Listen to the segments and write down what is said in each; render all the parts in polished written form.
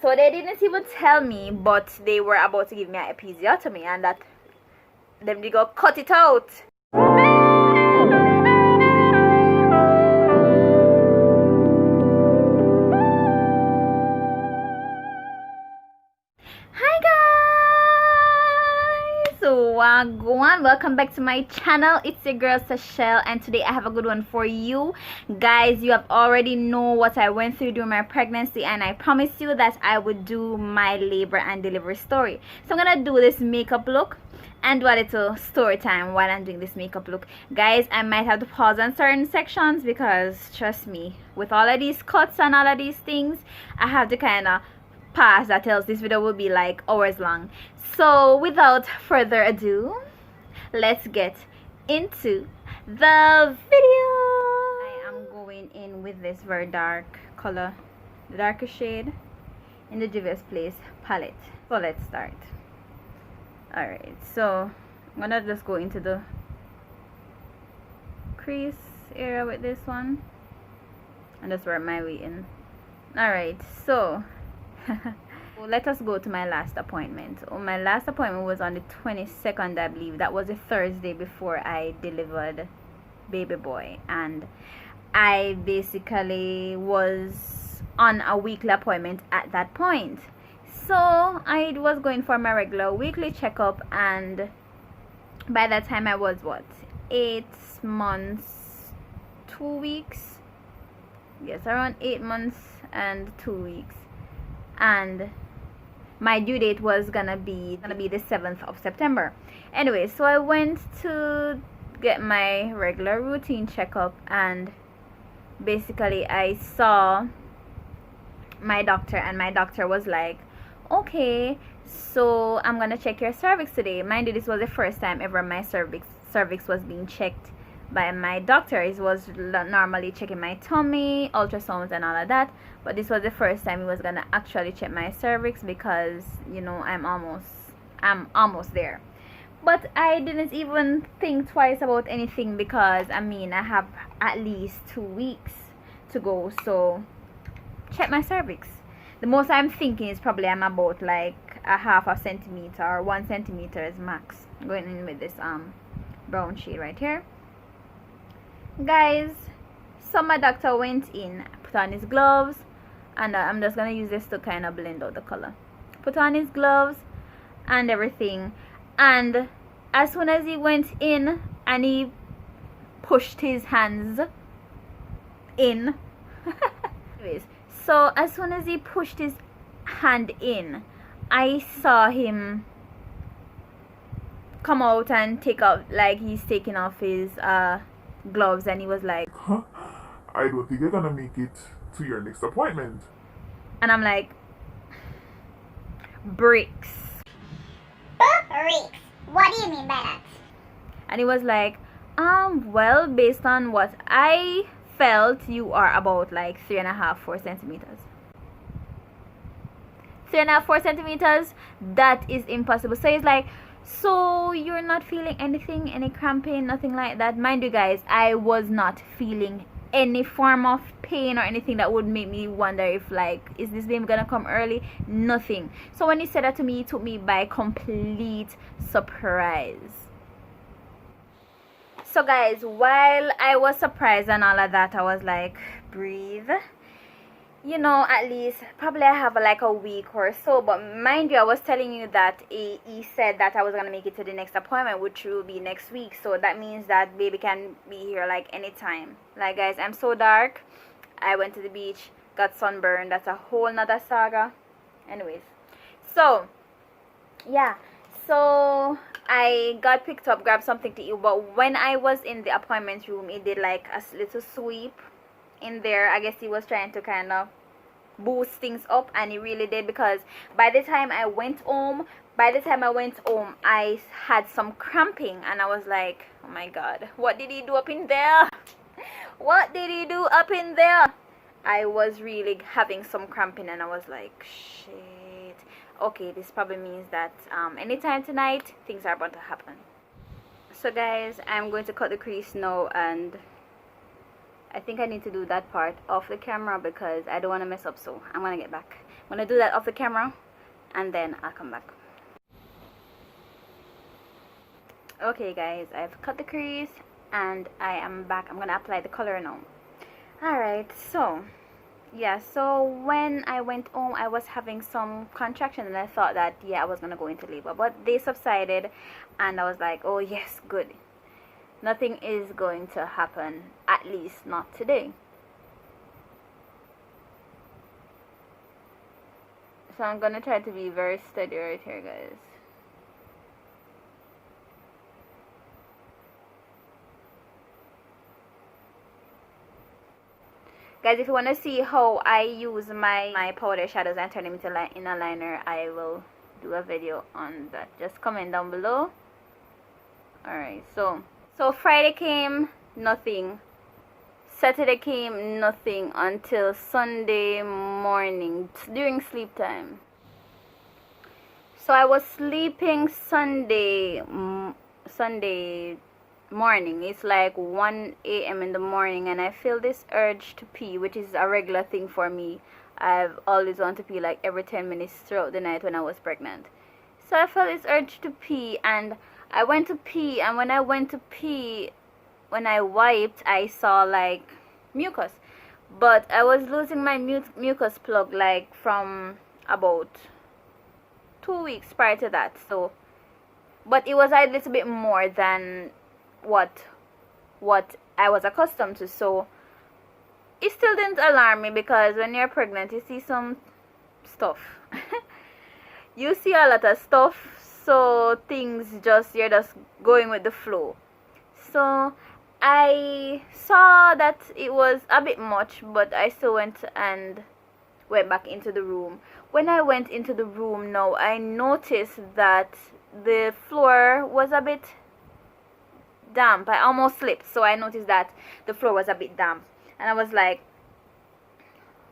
So they didn't even tell me, but they were about to give me an episiotomy, and that them they go cut it out. Hi guys, wagwan, welcome back to my channel. It's your girl Sashelle, and today I have a good one for you guys. You have already know what I went through during my pregnancy, and I promised you that I would do my labor and delivery story. So I'm gonna do this makeup look and do a little story time while I'm doing this makeup look. Guys, I might have to pause on certain sections because trust me, with all of these cuts and all of these things, I have to kind of pause. That tells this video will be like hours long. So without further ado, let's get into the video. I am going in with this very dark color, the darker shade in the Juvia's Place palette. So let's start. Alright, so I'm gonna just go into the crease area with this one and just work my way in. Alright, so let us go to my last appointment. My last appointment was on the 22nd, I believe. That was a Thursday before I delivered baby boy, and I basically was on a weekly appointment at that point. So I was going for my regular weekly checkup, and by that time I was what, 8 months 2 weeks, yes, around 8 months and 2 weeks, and my due date was gonna be the 7th of September. Anyway, so I went to get my regular routine checkup, and basically I saw my doctor, and my doctor was like, okay, so I'm gonna check your cervix today. Mind you, this was the first time ever my cervix was being checked by my doctor. It was normally checking my tummy, ultrasounds and all of that, but this was the first time he was gonna actually check my cervix, because you know I'm almost there. But I didn't even think twice about anything, because I mean I have at least 2 weeks to go. So check my cervix. The most I'm thinking is probably I'm about like a half a centimeter or 1 centimeter is max. Going in with this brown shade right here, guys. So my doctor went in, put on his gloves, and I'm just gonna use this to kind of blend out the color. Put on his gloves and everything, and as soon as he went in and he pushed his hands in anyways, so as soon as he pushed his hand in, I saw him come out and take out, like he's taking off his gloves, and he was like, huh? I don't think you're gonna make it to your next appointment. And I'm like, bricks. Bricks? What do you mean by that? And he was like, well, based on what I felt, you are about like 3.5, 4 centimeters. 3.5, 4 centimeters, that is impossible. So he's like, so you're not feeling anything, any cramping, nothing like that? Mind you guys, I was not feeling any form of pain or anything that would make me wonder if like, is this baby gonna come early? Nothing. So when he said that to me, it took me by complete surprise. So guys, while I was surprised and all of that, I was like, breathe, you know, at least probably I have like a week or so. But mind you, I was telling you that he said that I was gonna make it to the next appointment, which will be next week. So that means that baby can be here like anytime. Like guys, I'm so dark. I went to the beach, got sunburned. That's a whole nother saga. Anyways, so yeah, so I got picked up, grabbed something to eat. But when I was in the appointment room, he did like a little sweep in there. I guess he was trying to kind of boost things up, and he really did, because by the time I went home, I had some cramping, and I was like, oh my god, what did he do up in there? What did he do up in there? I was really having some cramping, and I was like, shit, okay, this probably means that anytime tonight things are about to happen. So guys, I'm going to cut the crease now, and I think I need to do that part off the camera because I don't want to mess up, so I'm gonna get back. I'm gonna do that off the camera and then I'll come back. Okay guys, I've cut the crease and I am back. I'm gonna apply the color now. Alright, so yeah, so when I went home I was having some contractions and I thought that yeah, I was gonna go into labor, but they subsided and I was like, oh yes, good, nothing is going to happen, at least not today. So I'm gonna try to be very steady right here, guys. Guys, if you want to see how I use my powder shadows and turn them into inner liner, I will do a video on that. Just comment down below. Alright, so Friday came, nothing. Saturday came, nothing, until Sunday morning during sleep time. So I was sleeping Sunday morning. It's like 1 a.m. in the morning and I feel this urge to pee, which is a regular thing for me. I've always wanted to pee like every 10 minutes throughout the night when I was pregnant. So I felt this urge to pee and I went to pee, and when I went to pee, when I wiped, I saw like mucus, but I was losing my mucus plug like from about 2 weeks prior to that. So but it was a little bit more than what I was accustomed to, so it still didn't alarm me, because when you're pregnant you see some stuff. You see a lot of stuff, so you're just going with the flow. So I saw that it was a bit much, but I still went back into the room. When I went into the room now, I noticed that the floor was a bit damp. I almost slipped, so I noticed that the floor was a bit damp, and I was like,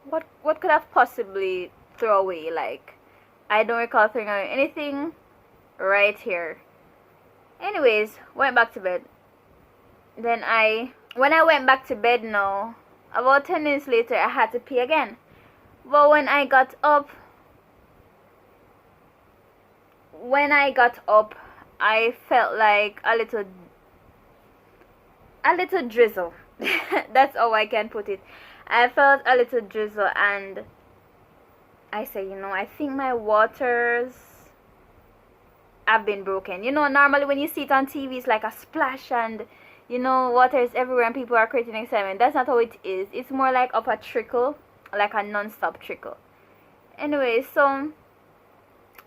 what could I've possibly throw away? Like, I don't recall throwing away anything right here. Anyways, went back to bed. Then when I went back to bed now, about 10 minutes later, I had to pee again. But when I got up, I felt like a little drizzle. That's how I can put it. I felt a little drizzle, and I say, I think my waters have been broken. Normally when you see it on TV, it's like a splash and water is everywhere and people are creating excitement. That's not how it is. It's more like of a trickle, like a non-stop trickle. Anyway, so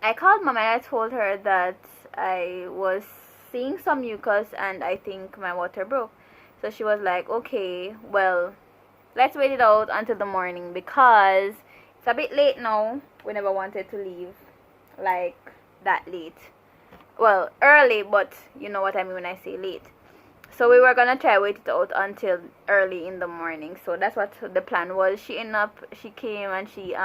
I called mom and I told her that I was seeing some mucus and I think my water broke. So she was like, okay, well, let's wait it out until the morning, because it's a bit late now. We never wanted to leave like that late. Well, early, but you know what I mean when I say late. So we were gonna try wait it out until early in the morning. So that's what the plan was. She came and she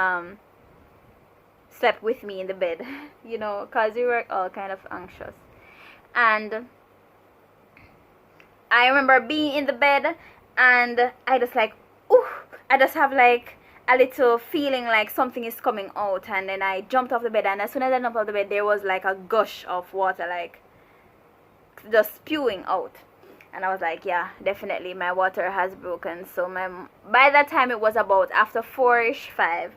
slept with me in the bed, because we were all kind of anxious. And I remember being in the bed and I just like, ooh, I just have like a little feeling like something is coming out, and then I jumped off the bed, and as soon as I jumped off the bed there was like a gush of water, like just spewing out. And I was like, yeah, definitely my water has broken. So by that time it was about after 4ish, 5,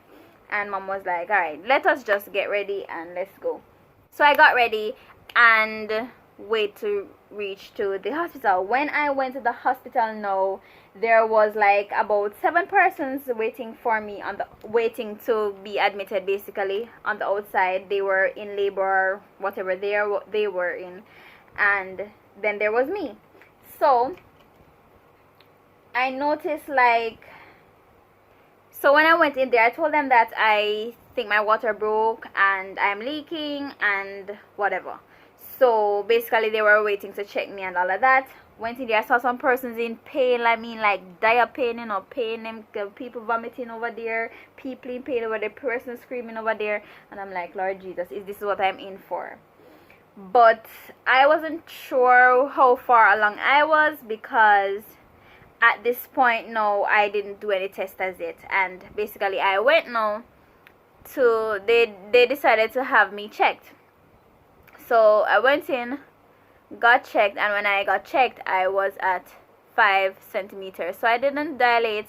and mom was like, alright, let us just get ready and let's go. So I got ready and wait to reach to the hospital. When I went to the hospital now, there was like about 7 persons waiting for me waiting to be admitted, basically on the outside. They were in labor, whatever they were in, and then there was me. So I noticed so when I went in there, I told them that I think my water broke and I'm leaking and whatever. So basically they were waiting to check me and all of that. Went in there, I saw some persons in pain, like dire pain, pain, people vomiting over there, people in pain over there, person screaming over there, and I'm like, Lord Jesus, is this what I'm in for? But I wasn't sure how far along I was, because at this point now I didn't do any test as yet, and basically I went now to they decided to have me checked. So I went in, got checked, and when I got checked I was at 5 centimeters. So I didn't dilate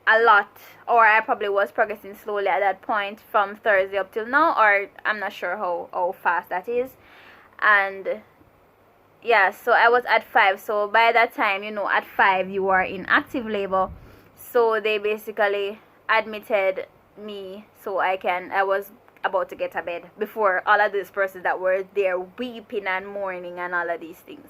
a lot, or I probably was progressing slowly at that point from Thursday up till now, or I'm not sure how fast that is. And yeah, so I was at 5. So by that time, you know, at 5 you are in active labor. So they basically admitted me so I was about to get a bed before all of these persons that were there weeping and mourning and all of these things.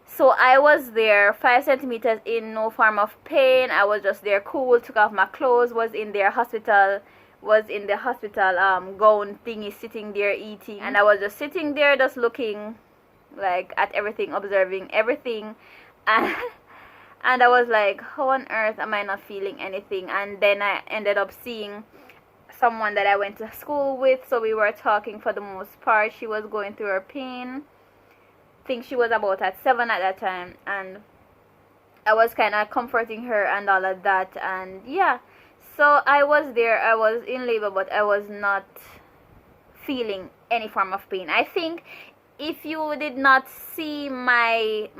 So I was there 5 centimeters in no form of pain. I was just there cool, took off my clothes, was in the hospital gown thingy, sitting there eating, and I was just sitting there just looking like at everything, observing everything, and and I was like, how on earth am I not feeling anything? And then I ended up seeing someone that I went to school with, so we were talking for the most part. She was going through her pain. I think she was about at 7 at that time, and I was kind of comforting her and all of that. And yeah, so I was there, I was in labor, but I was not feeling any form of pain. I think if you did not see my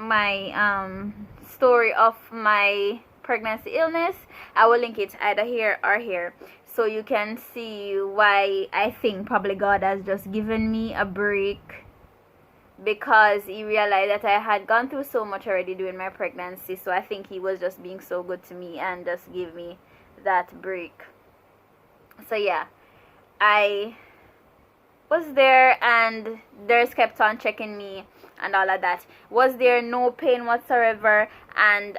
story of my pregnancy illness, I will link it either here or here, so you can see why I think probably God has just given me a break, because he realized that I had gone through so much already during my pregnancy. So I think he was just being so good to me and just give me that break. So yeah, I was there, and nurse kept on checking me and all of that. Was there no pain whatsoever, and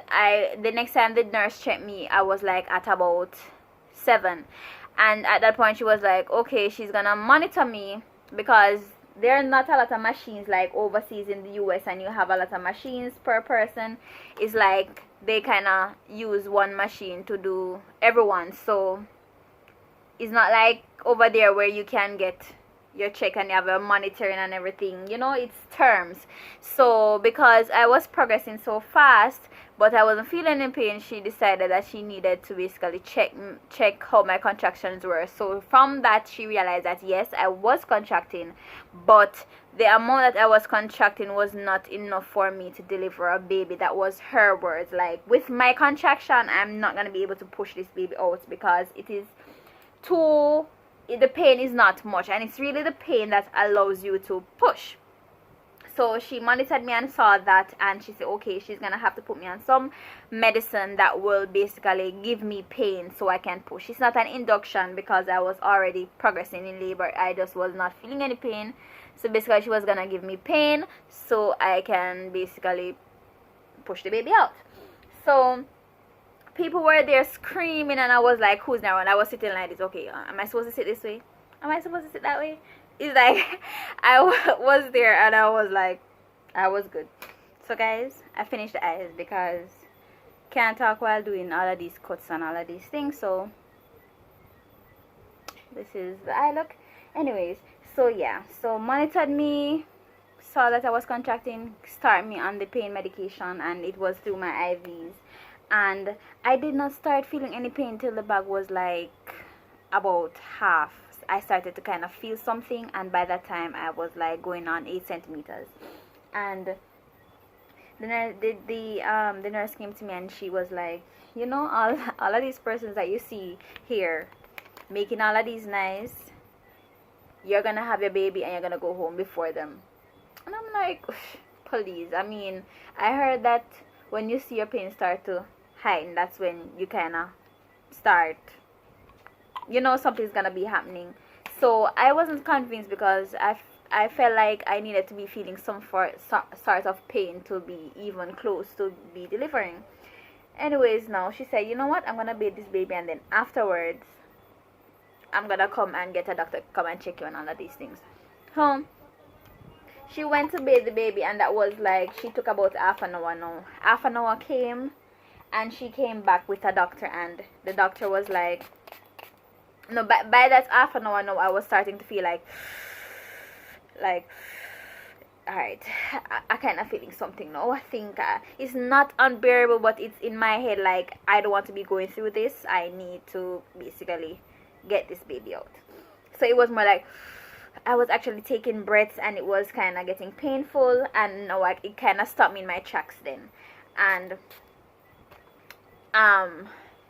the next time the nurse checked me, I was like at about 7, and at that point she was like, okay, she's gonna monitor me, because there are not a lot of machines like overseas in the US, and you have a lot of machines per person. It's like they kind of use one machine to do everyone, so it's not like over there where you can get your check and you have a monitoring and everything, you know, it's terms. So because I was progressing so fast but I wasn't feeling any pain, she decided that she needed to basically check how my contractions were. So from that she realized that yes, I was contracting, but the amount that I was contracting was not enough for me to deliver a baby. That was her words. Like, with my contraction, I'm not going to be able to push this baby out, because it is too, the pain is not much, and it's really the pain that allows you to push. So she monitored me and saw that, and she said okay, she's gonna have to put me on some medicine that will basically give me pain so I can push. It's not an induction, because I was already progressing in labor. I just was not feeling any pain. So basically she was gonna give me pain so I can basically push the baby out. So people were there screaming, and I was like, who's now? And I was sitting like this. Okay, am I supposed to sit this way? Am I supposed to sit that way? It's like I was there, and I was like, I was good. So guys, I finished the eyes because can't talk while doing all of these cuts and all of these things. So this is the eye look. Anyways, so yeah, so monitored me, saw that I was contracting, start me on the pain medication, and it was through my IVs. And I did not start feeling any pain till the bag was like about half. I started to kind of feel something, and by that time I was like going on 8 centimeters. And the nurse came to me, and she was like, you know, all of these persons that you see here making all of these nice, you're gonna have your baby and you're gonna go home before them. And I'm like, please. I mean, I heard that when you see your pain start to heighten, that's when you kind of start, you know, something's gonna be happening. So I wasn't convinced, because I felt like I needed to be feeling some sort of pain to be even close to be delivering. Anyways, now she said, you know what, I'm gonna bathe this baby, and then afterwards I'm gonna come and get a doctor to come and check you on all of these things. She went to bathe the baby, and that was like, she took about half an hour now. Half an hour came, and she came back with a doctor, and the doctor was like, no, by that half an hour now, I was starting to feel like Alright, I kind of feeling something now. I think it's not unbearable, but it's in my head like I don't want to be going through this. I need to basically get this baby out. So it was more like I was actually taking breaths, and it was kind of getting painful, and no, it kind of stopped me in my tracks then. And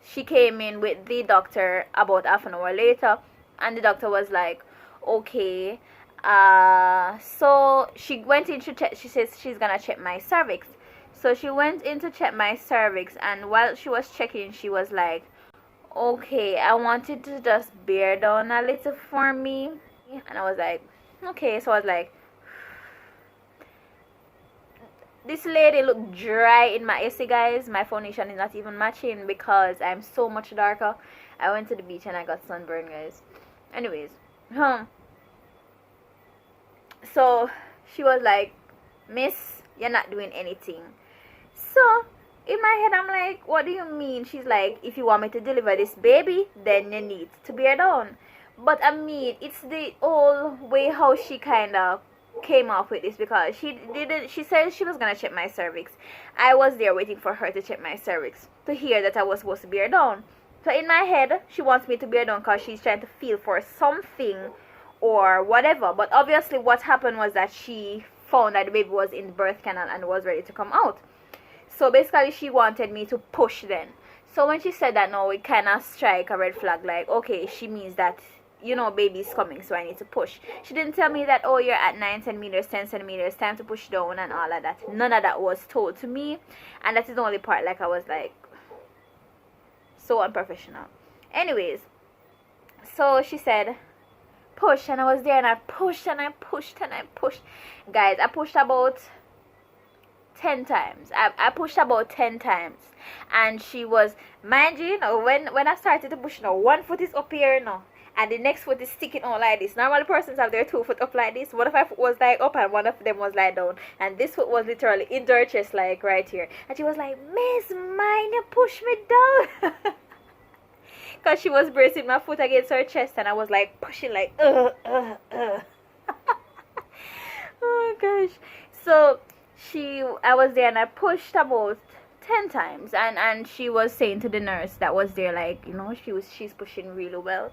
she came in with the doctor about half an hour later, and the doctor was like, okay, so she went in to check. She says she's gonna check my cervix. So she went in to check my cervix, and while she was checking, she was like, okay, I wanted to just bear down a little for me. And I was like, okay. So I was like, this lady looked dry in my, you see guys, my foundation is not even matching because I'm so much darker. I went to the beach and I got sunburned, guys. Anyways, so she was like, miss, you're not doing anything. So in my head I'm like, what do you mean? She's like, if you want me to deliver this baby, then you need to bear down. But I mean, it's the old way how she kind of came up with this, because she said she was gonna check my cervix. I was there waiting for her to check my cervix to hear that I was supposed to bear down. So in my head, she wants me to bear down because she's trying to feel for something or whatever. But obviously what happened was that she found that the baby was in the birth canal and was ready to come out. So basically she wanted me to push then. So when she said that, no, it kind of strike a red flag, like, okay, she means that, you know, baby's coming, so I need to push. She didn't tell me that, oh, you're at 9 centimeters, 10 centimeters, time to push down and all of that. None of that was told to me, and that is the only part, like, I was like, so unprofessional. Anyways, so she said, push, and I was there, and I pushed, and I pushed, and I pushed. Guys, I pushed about 10 times. I pushed about 10 times, and she was, mind you, when I started to push, one foot is up here now, and the next foot is sticking out like this. Normally persons have their 2 foot up like this. One of my foot was like up and one of them was like down, and this foot was literally in her chest, like right here. And she was like, miss, mine, you push me down. Because she was bracing my foot against her chest, and I was like pushing like oh gosh. So I was there, and I pushed about 10 times, and she was saying to the nurse that was there, like, you know, she's pushing really well,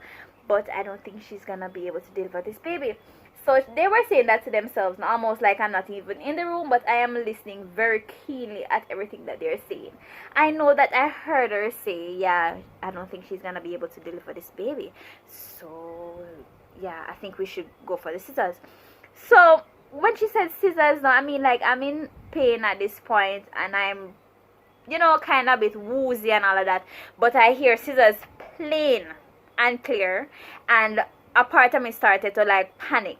but I don't think she's gonna be able to deliver this baby. So they were saying that to themselves, almost like I'm not even in the room, but I am listening very keenly at everything that they're saying. I know that I heard her say, yeah, I don't think she's gonna be able to deliver this baby, so yeah, I think we should go for the scissors. So when she said scissors, now, I mean, like, I'm in pain at this point, and I'm, you know, kind of a bit woozy and all of that, but I hear scissors plain and clear, and a part of me started to like panic.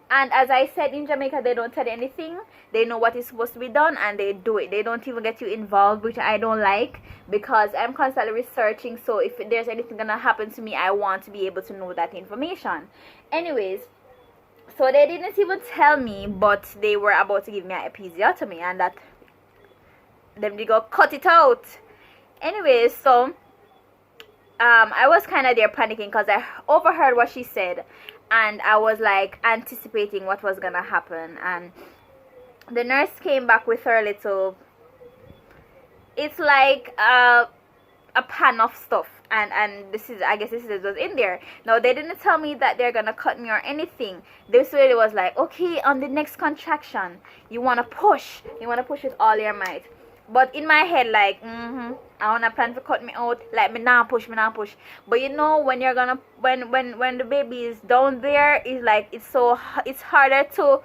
And as I said, in Jamaica, they don't tell you anything. They know what is supposed to be done, and they do it. They don't even get you involved, which I don't like, because I'm constantly researching. So if there's anything gonna happen to me, I want to be able to know that information. Anyways, so they didn't even tell me, but they were about to give me an episiotomy, and that them they go cut it out. Anyways, so I was kind of there panicking because I overheard what she said, and I was like anticipating what was gonna happen. And the nurse came back with her little, it's like a pan of stuff, and this is, I guess this was in there. Now they didn't tell me that they're gonna cut me or anything. This really was like, okay, on the next contraction you want to push with all your might. But in my head, like, I wanna plan to cut me out, like, me now push. But you know, when you're gonna, when the baby is down there, it's like, it's harder to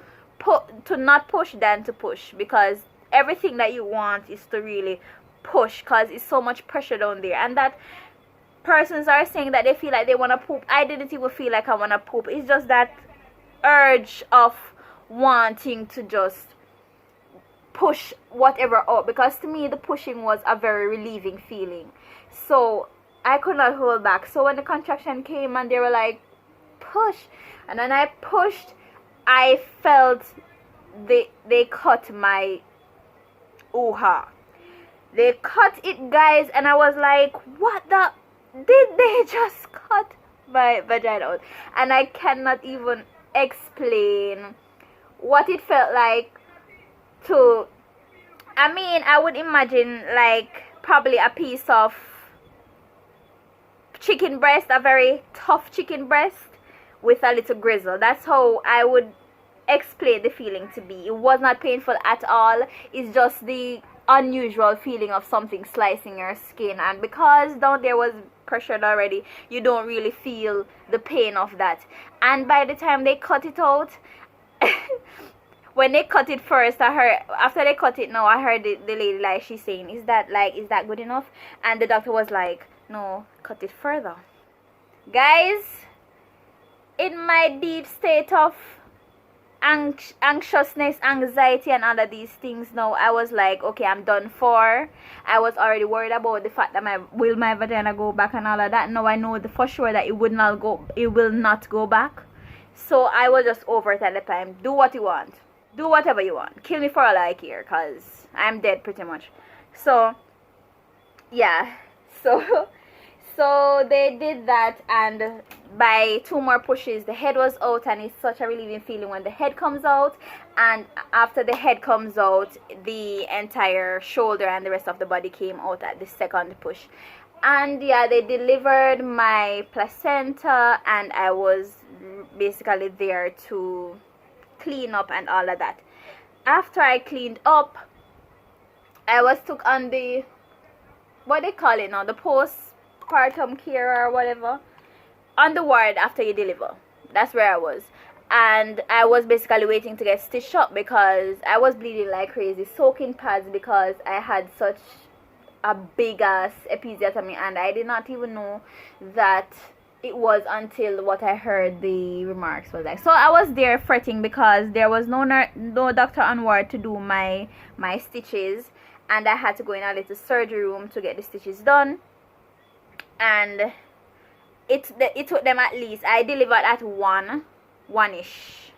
not push than to push, because everything that you want is to really push, because it's so much pressure down there. And that persons are saying that they feel like they want to poop. I didn't even feel like I want to poop. It's just that urge of wanting to just push whatever out, because to me the pushing was a very relieving feeling. So I could not hold back. So when the contraction came and they were like, push, and then I pushed, I felt they cut my ooha. They cut it, guys, and I was like, what the, did they just cut my vagina out? And I cannot even explain what it felt like to, I mean, I would imagine like probably a piece of chicken breast, a very tough chicken breast with a little grizzle. That's how I would explain the feeling to be. It was not painful at all. It's just the unusual feeling of something slicing your skin, and because down there was pressured already, you don't really feel the pain of that. And by the time they cut it out, when they cut it first, I heard, after they cut it now, I heard the lady, like, she's saying, is that good enough? And the doctor was like, no, cut it further. Guys, in my deep state of anxiousness, anxiety, and all of these things now, I was like, okay, I'm done for. I was already worried about the fact that my vagina go back and all of that. Now I know for sure that it will not go back. So I was just over it at the time. Do what you want, do whatever you want, kill me for all I care, cause I'm dead pretty much. So yeah, so they did that, and by 2 more pushes the head was out, and it's such a relieving feeling when the head comes out. And after the head comes out, the entire shoulder and the rest of the body came out at the second push. And yeah, they delivered my placenta, and I was basically there to clean up and all of that. After I cleaned up, I was took on the, what they call it now, the postpartum care or whatever, on the ward after you deliver. That's where I was. And I was basically waiting to get stitched up because I was bleeding like crazy, soaking pads, because I had such a big ass episiotomy, and I did not even know that it was until what I heard the remarks was like. So I was there fretting because there was no doctor on ward to do my stitches, and I had to go in a little surgery room to get the stitches done. And it took them, at least, I delivered at 1-ish.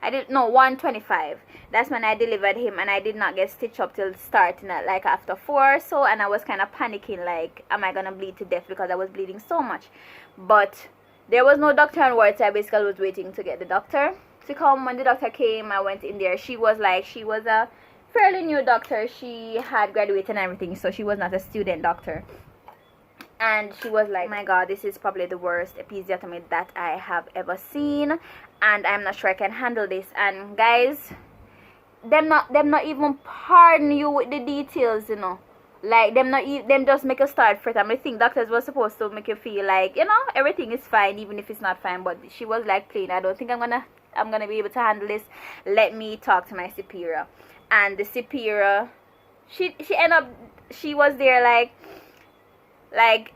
I did, no, 1:25. That's when I delivered him, and I did not get stitched up till starting at like after 4 or so, and I was kind of panicking, like, am I gonna bleed to death, because I was bleeding so much. But there was no doctor on ward, so I basically was waiting to get the doctor to come. When the doctor came, I went in there. She was a fairly new doctor. She had graduated and everything, so she was not a student doctor. And she was like, my god, this is probably the worst episiotomy that I have ever seen, and I'm not sure I can handle this. And guys, them not even pardon you with the details, you know. Like, them just make you start fret. I think doctors were supposed to make you feel like, you know, everything is fine even if it's not fine. But she was like, plain, I don't think I'm gonna be able to handle this. Let me talk to my superior. And the superior, she ended up, she was there like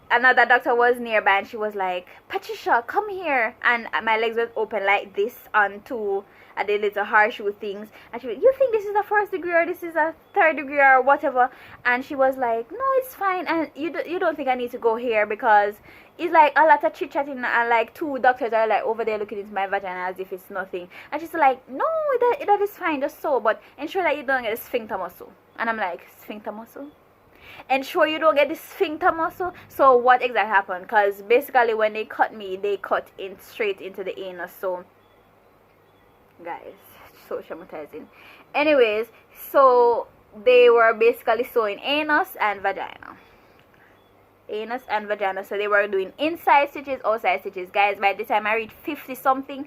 another doctor was nearby, and she was like, Patricia, come here. And my legs were open like this onto the little horseshoe things, and she was, you think this is a 1st degree or this is a 3rd degree or whatever? And she was like, no, it's fine, and you don't think I need to go here, because it's like a lot of chit chatting, and like 2 doctors are like over there looking into my vagina as if it's nothing. And she's like, no, that is fine, just so, but ensure that you don't get a sphincter muscle. And I'm like, sphincter muscle? Ensure you don't get the sphincter muscle. So what exactly happened? Because basically when they cut me, they cut in straight into the anus. So guys, so traumatizing. Anyways, so they were basically sewing anus and vagina. So they were doing inside stitches, outside stitches. Guys, by the time I reached 50 something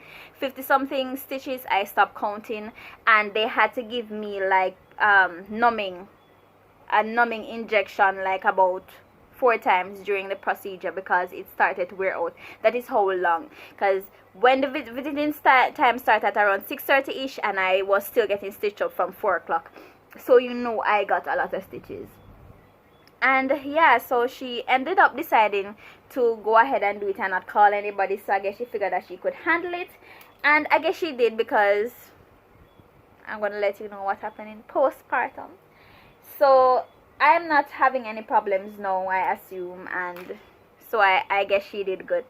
stitches, I stopped counting, and they had to give me like a numbing injection like about 4 times during the procedure, because it started to wear out. That is how long, because when the visiting time started at around 6:30ish, and I was still getting stitched up from 4 o'clock, so you know I got a lot of stitches. And yeah, so she ended up deciding to go ahead and do it and not call anybody. So I guess she figured that she could handle it, and I guess she did, because I'm gonna let you know what happened in postpartum. So I'm not having any problems now, I assume, and so I guess she did good.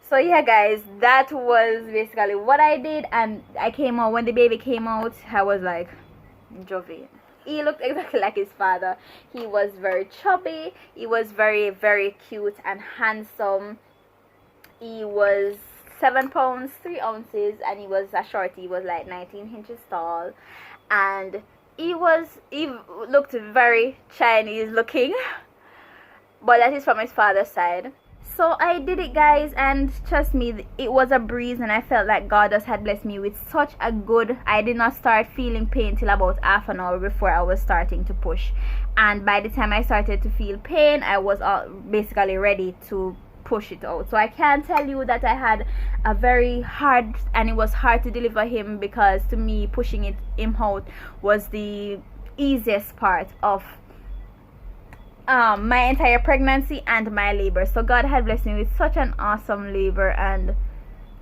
So yeah guys, that was basically what I did. And I came out, when the baby came out, I was like, Jovi. He looked exactly like his father. He was very chubby, he was very, very cute and handsome. He was 7 pounds 3 ounces, and he was a shorty. He was like 19 inches tall, and he looked very Chinese looking, but that is from his father's side. So I did it, guys, and trust me, it was a breeze, and I felt like God just had blessed me with such a good. I did not start feeling pain till about half an hour before I was starting to push, and by the time I started to feel pain, I was basically ready to push it out. So I can't tell you that I had a very hard, and it was hard to deliver him, because to me pushing him out was the easiest part of my entire pregnancy and my labor. So God had blessed me with such an awesome labor, and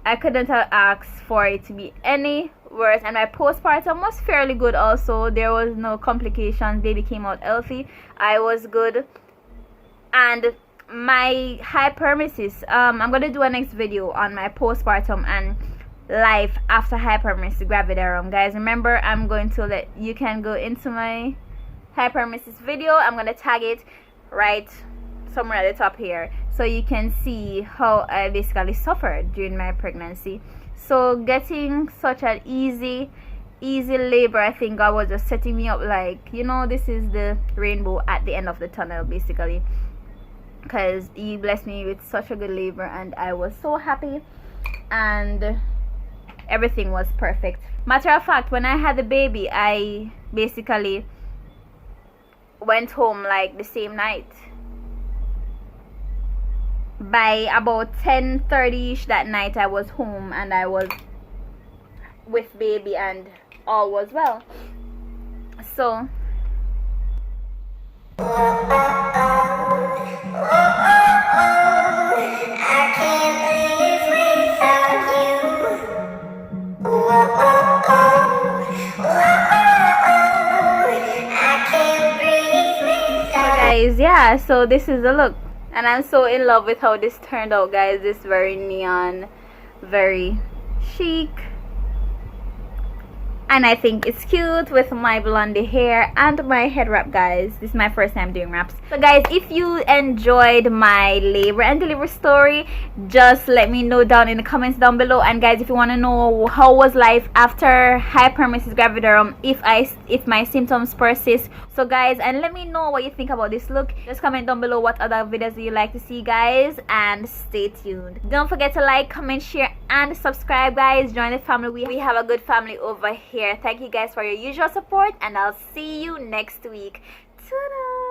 I couldn't have asked for it to be any worse. And my postpartum was fairly good also. There was no complications. Baby came out healthy. I was good. And my hyperemesis, I'm gonna do a next video on my postpartum and life after hyperemesis gravidarum. Guys, remember, I'm going to let you can go into my hyperemesis video. I'm gonna tag it right somewhere at the top here, so you can see how I basically suffered during my pregnancy. So getting such an easy labor, I think God was just setting me up, like, you know, this is the rainbow at the end of the tunnel, basically, because He blessed me with such a good labor, and I was so happy, and everything was perfect. Matter of fact, when I had the baby, I basically went home like the same night. By about 10:30ish that night, I was home, and I was with baby, and all was well. So guys, yeah, so this is the look, and I'm so in love with how this turned out, guys. This very neon, very chic, and I think it's cute with my blondie hair and my head wrap, guys. This is my first time doing wraps. So guys, if you enjoyed my labor and delivery story, just let me know down in the comments down below. And guys, if you want to know how was life after hyperemesis gravidarum, if my symptoms persist, so guys, and let me know what you think about this look. Just comment down below what other videos do you like to see, guys, and stay tuned. Don't forget to like, comment, share, and subscribe, guys. Join the family. We have a good family over here. Thank you guys for your usual support, and I'll see you next week. Ta-da!